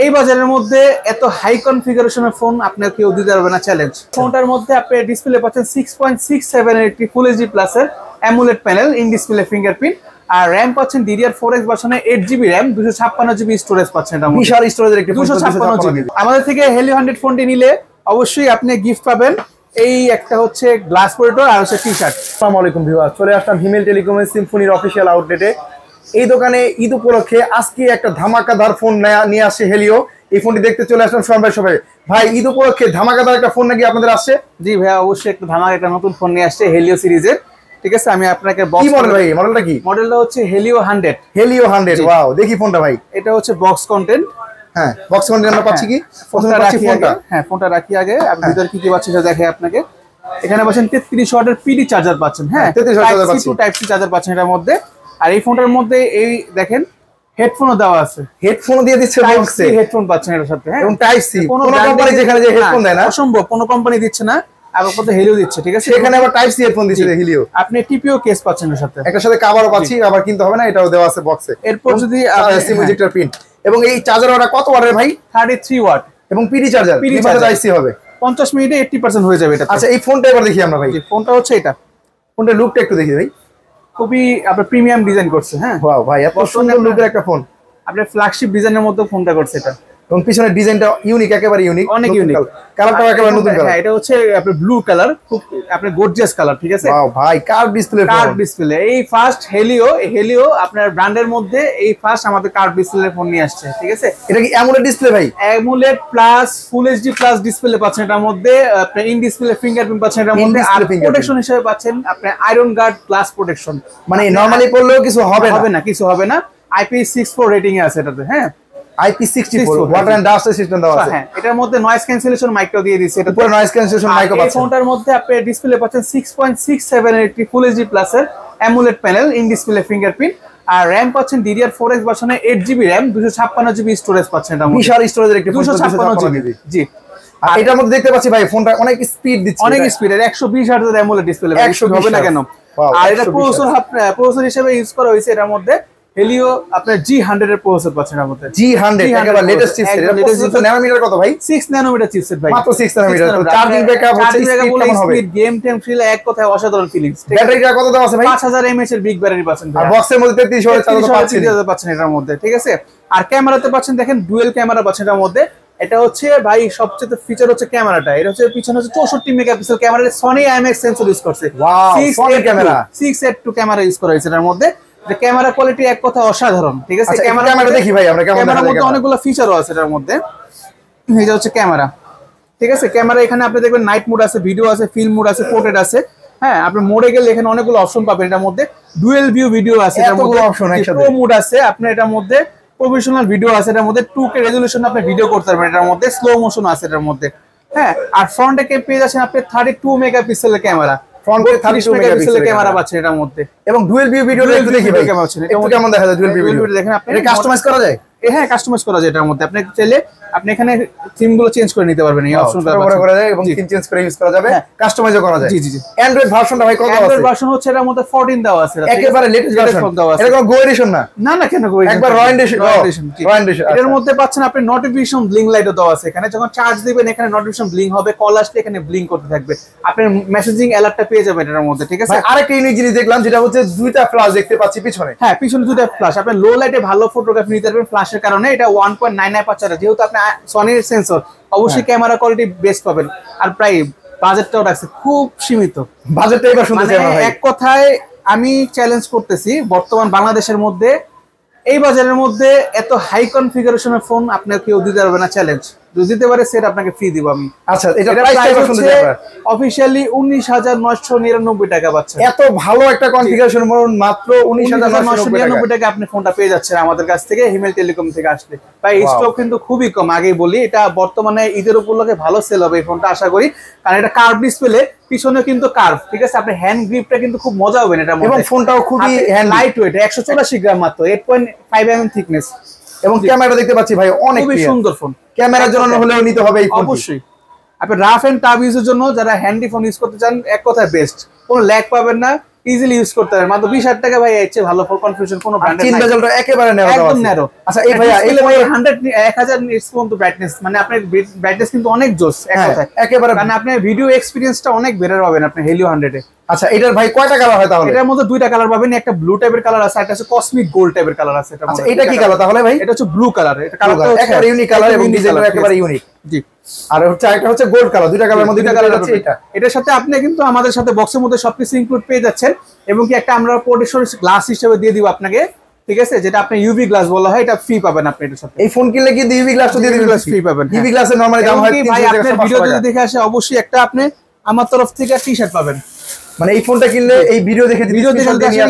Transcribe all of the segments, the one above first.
এই বাজারের মধ্যে এত হাই কনফিগারেশনের ফোন আপনার কেউ দিতে পারবে না চ্যালেঞ্জ। ফোনটার মধ্যে আপনি ডিসপ্লে পাচ্ছেন 6.67 এর একটি ফুল এইচডি প্লাস এর AMOLED panel, in display fingerprint, আর RAM পাচ্ছেন DDR4X ভার্সনে 8GB RAM, 256GB স্টোরেজ পাচ্ছেন। এটা বিশাল স্টোরেজের একটি 256GB। আমাদের থেকে Helio 100 ফোনটি নিলে অবশ্যই আপনি গিফট পাবেন এই একটা হচ্ছে গ্লাস মনিটর আর হচ্ছে টি-শার্ট। আসসালামু আলাইকুম ভিউয়ার্স, চলে আসলাম হিমেল টেলিকমের সিম্ফনির অফিসিয়াল আউটলেটে। এই দোকানে ঈদ উপলক্ষে আজকে একটা ধামাকাদার ফোন নিয়ে আসছে হেলিও। এই ফোনটি দেখতে চলে আসলাম সবাই। ভাই, ঈদ উপলক্ষে ধামাকাদার একটা ফোন নাকি আপনাদের আসছে? জি ভাই, অবশ্যই একটা ধামাকা একটা নতুন ফোন নিয়ে আসছে হেলিও সিরিজের। ঠিক আছে, আমি আপনাকে কি মডেল ভাই? মডেলটা কি? মডেলটা হচ্ছে হেলিও 100। হেলিও 100, ওয়াও, দেখি ফোনটা ভাই। এটা হচ্ছে বক্স কন্টেন্ট। হ্যাঁ, বক্স কন্টেন্ট আমরা পাচ্ছি কি? প্রথমে পাচ্ছি ফোনটা। হ্যাঁ, ফোনটা রাখি আগে, আপনি ভিতরে কি কি পাচ্ছেন সেটা দেখে আপনাকে। এখানে পাচ্ছেন 33 ওয়াটের পিডি চার্জার পাচ্ছেন। হ্যাঁ, 33 ওয়াটের টাইপ সি চার্জার পাচ্ছেন এটার মধ্যে। আর এই ফোনটার মধ্যে এই দেখেন হেডফোনও দেওয়া আছে। হেডফোনও দিয়ে দিচ্ছে বক্সে। হেডফোন পাচ্ছেন এর সাথে। হ্যাঁ, এবং টাইপ সি। কোন কোম্পানি যেখানে যে হেডফোন দেয় না, অসম্ভব কোনো কোম্পানি দিচ্ছে না। আর কত হেলিও দিচ্ছে। ঠিক আছে, এখানে আবার টাইপ সি হেডফোন দিচ্ছে হেলিও। আপনি টিপিও কেস পাচ্ছেন এর সাথে। একটার সাথে কভারও পাচ্ছি, আবার কিনতে হবে না, এটাও দেওয়া আছে বক্সে। এরপর যদি সিম ইজেক্টর পিন এবং এই চার্জার ওটা কত ওয়াটের ভাই? 33 ওয়াট এবং PD charger. PD type C হবে। 50 মিনিটে 80% হয়ে যাবে এটা। আচ্ছা, এই ফোনটা এবার দেখি আমরা ভাই। ফোনটা হচ্ছে এটা। ফোনটার লুকটা একটু দেখি ভাই। খুবই আপনার প্রিমিয়াম ডিজাইন করছে। হ্যাঁ, ওয়াও ভাই, এত সুন্দর লুকের একটা ফোন। আপনার ফ্ল্যাগশিপ ডিজাইনের মধ্যে ফোনটা করছে এটা। এবং পিছনের ডিজাইনটা ইউনিক, একেবারে ইউনিক, অনেক ইউনিক। কালারটাও একেবারে নতুন কালার। হ্যাঁ, এটা হচ্ছে আপনার ব্লু কালার, খুব আপনার গর্জিয়াস কালার। ঠিক আছে, ওয়াও ভাই, কার্ভ ডিসপ্লে। এই ফার্স্ট হেলিও আপনার ব্র্যান্ডের মধ্যে এই ফার্স্ট আমাদের কার্ভ ডিসপ্লে ফোন নিয়ে আসছে। ঠিক আছে, এটা কি অ্যামোলেড ডিসপ্লে ভাই? অ্যামোলেড প্লাস ফুল এইচডি প্লাস ডিসপ্লে পাচ্ছেন এটার মধ্যে। আপনি ইন ডিসপ্লে ফিঙ্গারপ্রিন্ট পাচ্ছেন এটার মধ্যে। আর প্রোটেকশন হিসেবে পাচ্ছেন আপনি আয়রন গার্ড গ্লাস প্রোটেকশন। মানে নরমালি পড়লেও কিছু হবে না, কিছু হবে না। IP64 রেটিং এ আছে এটাতে। হ্যাঁ, IP64 water and dust system দেওয়া আছে। হ্যাঁ, এটার মধ্যে নয়েজ ক্যান্সেলেশন মাইকটাও দিয়ে দিয়েছে। এটা পুরো নয়েজ ক্যান্সেলেশন মাইকও পাচ্ছেন। এই ফোনটার মধ্যে আপনি ডিসপ্লে পাচ্ছেন 6.67 এর একটি ফুল এইচডি প্লাস এর AMOLED panel, in display fingerprint, আর RAM পাচ্ছেন DDR4X ভার্সনে 8GB RAM, 256GB স্টোরেজ পাচ্ছেন। এটা বিশাল স্টোরেজের একটি 256GB। জি, আর এটার মধ্যে দেখতে পাচ্ছি ভাই ফোনটা অনেক স্পিড দিচ্ছে। অনেক স্পিড। এর 120 Hz এর অ্যামোলেড ডিসপ্লে। 120 হবে না কেন? আর এটা প্রসেসর হিসেবে ইউজ করা হয়েছে এটার মধ্যে হেলিও আপনার G100 এর প্রসেসর পাচ্ছেন এর মধ্যে। G100 একেবারে লেটেস্ট চিপসেট। এটা প্রসেসর ন্যানোমিটার কত ভাই? 6 ন্যানোমিটার চিপসেট ভাই, মাত্র 6 ন্যানোমিটার। তো চার্জিং ব্যাকআপ হচ্ছে কেমন হবে? গেম টেম খেলে এক কথায় অসাধারণ ফিলিংস। ব্যাটারিটা কত দেওয়া আছে ভাই? 5000 mAh এর বিগ ব্যাটারি পাচ্ছেন। আর বক্সের মধ্যে 33 ওয়াট চার্জার পাচ্ছেন এটার মধ্যে। ঠিক আছে, আর ক্যামেরাতে পাচ্ছেন দেখেন ডুয়াল ক্যামেরা পাচ্ছেন এটার মধ্যে। এটা হচ্ছে ভাই সবচেয়ে ফিচার হচ্ছে ক্যামেরাটা। এটা হচ্ছে পিছনে হচ্ছে 64 megapixel camera, Sony IMX sensor use করছে। Wow, Sony camera 682 camera use করা হয়েছে এটার মধ্যে। যে ক্যামেরা কোয়ালিটি এক কথা অসাধারণ। ঠিক আছে, ক্যামেরা দেখি ভাই আমরা। ক্যামেরার মধ্যে অনেকগুলো ফিচারও আছে এটার মধ্যে। এই যে হচ্ছে ক্যামেরা। ঠিক আছে, ক্যামেরা এখানে আপনি দেখবেন নাইট মোড আছে, ভিডিও আছে, ফিল্ম মোড আছে, পোর্ট্রেট আছে। হ্যাঁ, আপনি মোডে গেলে এখানে অনেকগুলো অপশন পাবেন এটার মধ্যে। ডুয়াল ভিউ ভিডিও আছে এটার মধ্যে, অপশন একসাথে। প্রো মোড আছে আপনার এটার মধ্যে, প্রফেশনাল ভিডিও আছে এটার মধ্যে, 2K রেজোলিউশন আপনি ভিডিও করতে পারবেন এটার মধ্যে, স্লো মোশন আছে এটার মধ্যে। হ্যাঁ, আর ফ্রন্টে পেয়ে যাচ্ছেন আপনি 32 মেগাপিক্সেলের ক্যামেরা। ফ্রন্টে 32 মেগাপিক্সেলের ক্যামেরা পাচ্ছেন এটার মধ্যে। এবং ডুয়াল ভিউ ভিডিও দেখি ভাই কেমন আছে। এটা কেমন দেখা যায়? ডুয়াল ভিউ ভিডিও দেখেন আপনি। এটা কাস্টমাইজ করা যায়? হ্যাঁ, কাস্টমাইজ করা যায় এটার মধ্যে। আপনি চাইলে আপনি এখানে থিম গুলো চেঞ্জ করে নিতে পারবেন। এই অপশনটা করা যায় এবং থিম চেঞ্জ করে ইউজ করা যাবে, কাস্টমাইজও করা যায়। জি জি জি। অ্যান্ড্রয়েড ভার্সনটা ভাই কত আছে? অ্যান্ড্রয়েড ভার্সন হচ্ছে এর মধ্যে 14 দেওয়া আছে। একেবারে লেটেস্ট ভার্সন দেওয়া আছে। এটা কোনো গো এডিশন না? না না, কেন গো এডিশন? একবার র এডিশন। এর মধ্যে পাচ্ছেন আপনি নোটিফিকেশন ব্লিং লাইটও দেওয়া আছে। এখানে যখন চার্জ দিবেন এখানে নোটিফিকেশন ব্লিং হবে, কল আসলে এখানে ব্লিং করতে থাকবে। আপনি মেসেজিং অ্যালার্টটা পেয়ে যাবেন এর মধ্যে। ঠিক আছে, আরেকটা ইউনিক জিনিস দেখলাম যেটা হচ্ছে দুইটা ফ্ল্যাশ দেখতে পাচ্ছি পিছনে। হ্যাঁ, পিছনে দুইটা ফ্ল্যাশ। আপনি লো লাইটে ভালো ফটোগ্রাফি নিতে পারবেন ফ্ল্যাশের কারণে। এটা 1.99 পাচ্ছেন। যেহেতু আপনি সনির সেন্সর, অবশ্যই ক্যামেরা কোয়ালিটি বেস্ট পাবেন। আর প্রায় বাজেটটাও রাখছে খুব সীমিত। বাজেটটা এবার শুনতে চাই ভাই। এক কথায় আমি চ্যালেঞ্জ করতেছি বর্তমান বাংলাদেশের মধ্যে এই বাজারের মধ্যে এত হাই কনফিগারেশনের ফোন আপনার কেউ দিতে পারবে না চ্যালেঞ্জ। যদি দিতে পারে সেটা আপনাকে ফ্রি দিব আমি। আচ্ছা, এটা প্রাইসটা এবার শুনতে চাই। অফিশিয়ালি 19,999 টাকা পাচ্ছেন। এত ভালো একটা কনফিগারেশন মাত্র 19,999 টাকা আপনি ফোনটা পেয়ে যাচ্ছেন আমাদের কাছ থেকে, হিমেল টেলিকম থেকে আসলে। ভাই, স্টক কিন্তু খুবই কম। আগেই বলি, এটা বর্তমানে ঈদের উপলক্ষে ভালো সেল হবে এই ফোনটা আশা করি। কারণ এটা কার্ভ ডিসপ্লে, পিছনে কিন্তু কার্ভ। ঠিক আছে, আপনি হ্যান্ড গ্রিপটা কিন্তু খুব মজা হবে এটার মধ্যে। এবং ফোনটাও খুবই লাইট ওয়েট, 184 গ্রাম মাত্র, 8.5 mm থিকনেস। এবং ক্যামেরা দেখতে পাচ্ছি ভাই অনেক সুন্দর ফোন। ক্যামেরার জন্য হলেও নিতে হবে এই ফোন। অবশ্যই আপনি রাফ এন্ড টাফ ইউজের জন্য, যারা হ্যান্ডি ফোন ইউজ করতে চান, এক কথায় বেস্ট। কোনো ল্যাগ পাবেন না, ইজিলি ইউজ করতে পারেন। মাত্র 20,000 টাকা ভাই এর চেয়ে ভালো কনফিগারেশন কোনো ব্র্যান্ডের নাই। চিন বেজেলটা একেবারে ন্যারো, একদম ন্যারো। আচ্ছা এই ভাইয়া এই 1000 নিটস পর্যন্ত ব্রাইটনেস, মানে আপনার ব্রাইটনেস কিন্তু অনেক জোস এক কথায় একেবারে, মানে আপনার ভিডিও এক্সপেরিয়েন্সটা অনেক বেটার পাবেন আপনি হেলিও 100 এ। আচ্ছা এটার ভাই কয়টা কালার হয় তাহলে? এটার মধ্যে দুইটা কালার পাবেন, একটা ব্লু টাইপের কালার আছে, একটা হচ্ছে কসমিক গোল্ড টাইপের কালার আছে। আচ্ছা এটা কি কালার তাহলে ভাই? এটা হচ্ছে ব্লু কালার, এটা কালারটা একেবারে ইউনিক কালার এবং ডিজাইনটা একেবারে ইউনিক। জি। আর হচ্ছে আরেকটা হচ্ছে গোল্ড কালার, দুইটা কালারের মধ্যে দুইটা কালার আছে এটা। এটার সাথে আপনি কিন্তু আমাদের সাথে বক্সের মধ্যে সবকিছু ইনক্লুড পেয়ে যাচ্ছেন, এবং কি একটা আমরা প্রোটেকশন গ্লাস হিসেবে দিয়ে দিব আপনাকে, ঠিক আছে, যেটা আপনি ইউভি গ্লাস বলা হয়, এটা ফ্রি পাবেন আপনি এটার সাথে। এই ফোন কিনলে কি ইউভি গ্লাসটা দিয়ে দিবেন? ফ্রি পাবেন। ইউভি গ্লাসের নরমালি দাম হয় 300 ভাই টাকা। আপনার ভিডিও যদি দেখে আসে অবশ্যই একটা আপনি আমার তরফ থেকে টি-শার্ট পাবেন। মানে এই ফোনটা কিনলে এই ভিডিও দেখে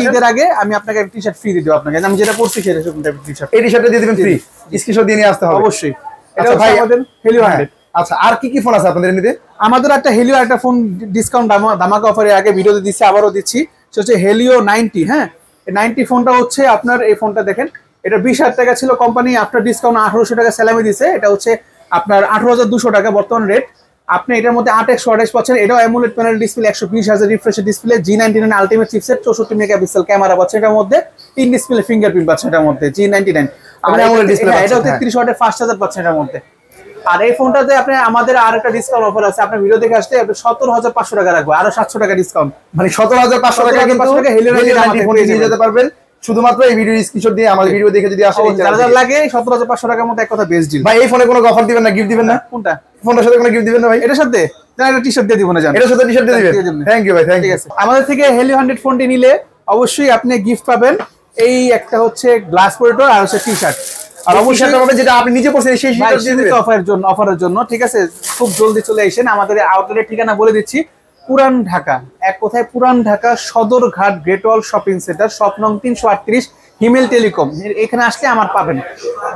ঈদের আগে আমি আপনাকে একটা টি-শার্ট ফ্রি দিয়ে দেব আপনাকে, আমি যেটা পরছি সেটা টি-শার্ট, এই টি-শার্টটা দিয়ে দিবেন ফ্রি, স্ক্রিনশট দিয়ে নিয়ে আসতে হবে অবশ্যই। এটা আচ্ছা ভাই আমাদের হেলিও 100। আচ্ছা আর কি কি ফোন আছে আপনাদের এমনিতে? আমাদের একটা হেলিও একটা ফোন ডিসকাউন্ট ধামাকা অফারে আগে ভিডিওতে দিচ্ছি, আবারও দিচ্ছি, সেটা হচ্ছে হেলিও 90। হ্যাঁ, এই 90 ফোনটা হচ্ছে আপনার, এই ফোনটা দেখেন, এটা 20,000 টাকা ছিল, কোম্পানি আফটার ডিসকাউন্ট 1800 টাকা স্যালামি দিছে, এটা হচ্ছে আপনার 18,200 টাকা বর্তমান রেট। আপনি এটার মধ্যে 8x28 পাচ্ছেন, এটাও AMOLED panel display, 120Hz refresh display, G99 ultimate chipset, 64 megapixel camera পাচ্ছেন এটার মধ্যে, ইন ডিসপ্লে ফিঙ্গারপ্রিন্ট পাচ্ছেন এটার মধ্যে, G99। আর অ্যামোলেড ডিসপ্লে, এটাও 33 ওয়াটের ফাস্ট চার্জার পাচ্ছেন এটার মধ্যে। আর এই ফোনটাতে আপনি আমাদের আর একটা ডিসকাউন্ট অফার আছে, আপনি ভিডিও দেখে আসতে আপনি 17,500 টাকা রাখবো, আরো 700 টাকা ডিসকাউন্ট, মানে 17,500 টাকা কিন্তু হেলিও 90 ফোন নিয়ে যেতে পারবেন শুধুমাত্র এই ভিডিও স্ক্রিনশট দিয়ে। আমাদের ভিডিও দেখে যদি আসে যারা লাগে 17,500 টাকার মধ্যে এক কথা বেস্ট ডিল ভাই। এই ফোনে কোনো অফার দিবেন না, গিফট দিবেন না? কোনটা? ফোনটার সাথে কোনো গিফট দিবেন না ভাই? এটার সাথে একটা টি-শার্ট দিয়ে দিব না, জান, এটার সাথে টি-শার্ট দিয়ে দিবেন। থ্যাংক ইউ ভাই, থ্যাংক ইউ। আমাদের থেকে হেলিও 100 ফোনটি নিলে অবশ্যই আপনি গিফট পাবেন, এই একটা হচ্ছে গ্লাস প্রোটেক্টর আর হচ্ছে টি-শার্ট, আর অবশ্যই হবে যেটা আপনি নিজে পড়ছেন সেই টি-শার্ট দিয়ে দিবেন অফারের জন্য। ঠিক আছে, খুব জলদি চলে আসেন। আমাদের আউটলেটের ঠিকানা বলে দিচ্ছি, পুরান ঢাকা, এক কথায় পুরান ঢাকা সদরঘাট গ্রেট ওয়াল শপিং সেন্টার, শপ নং 338, হিমেল টেলিকম। এখানে আসলে আমার পাবেন।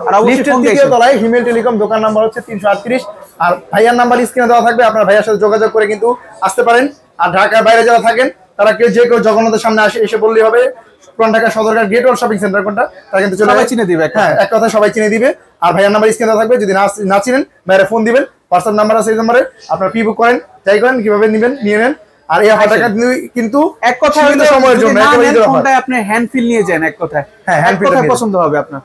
আর অবশ্যই তৃতীয় তলায় হিমেল টেলিকম, দোকান নাম্বার হচ্ছে 338। আর ভাইয়ার নাম্বার স্ক্রিনে দেওয়া থাকবে, আপনার ভাইয়ার সাথে যোগাযোগ করে কিন্তু আসতে পারেন। আর ঢাকার বাইরে যারা থাকেন তারা যে কেউ জগন্নাথের সামনে এসে বললেই হবে পুরান ঢাকা সদরঘাট গ্রেট ওয়াল শপিং সেন্টার কোনটা, তারা কিন্তু সবাই চিনে দিবে। হ্যাঁ, এক কথা সবাই চিনে দিবে। আর ভাইয়ার নাম্বার স্ক্রিনে দেওয়া থাকবে, যদি না চিনেন ভাইয়ার ফোন দিবেন, হোয়াটসঅ্যাপ নাম্বার আছে এই নম্বরে, আপনারা প্রি বুক করেন, যাই করেন কিভাবে নেবেন নিয়ে নেন। আর এই টাকা কিন্তু এক কথা সময়ের জন্য, ফোনটা আপনি হ্যান্ড ফিল নিয়ে যান, এক কথায়, হ্যাঁ হ্যান্ড ফিল পছন্দ হবে আপনার।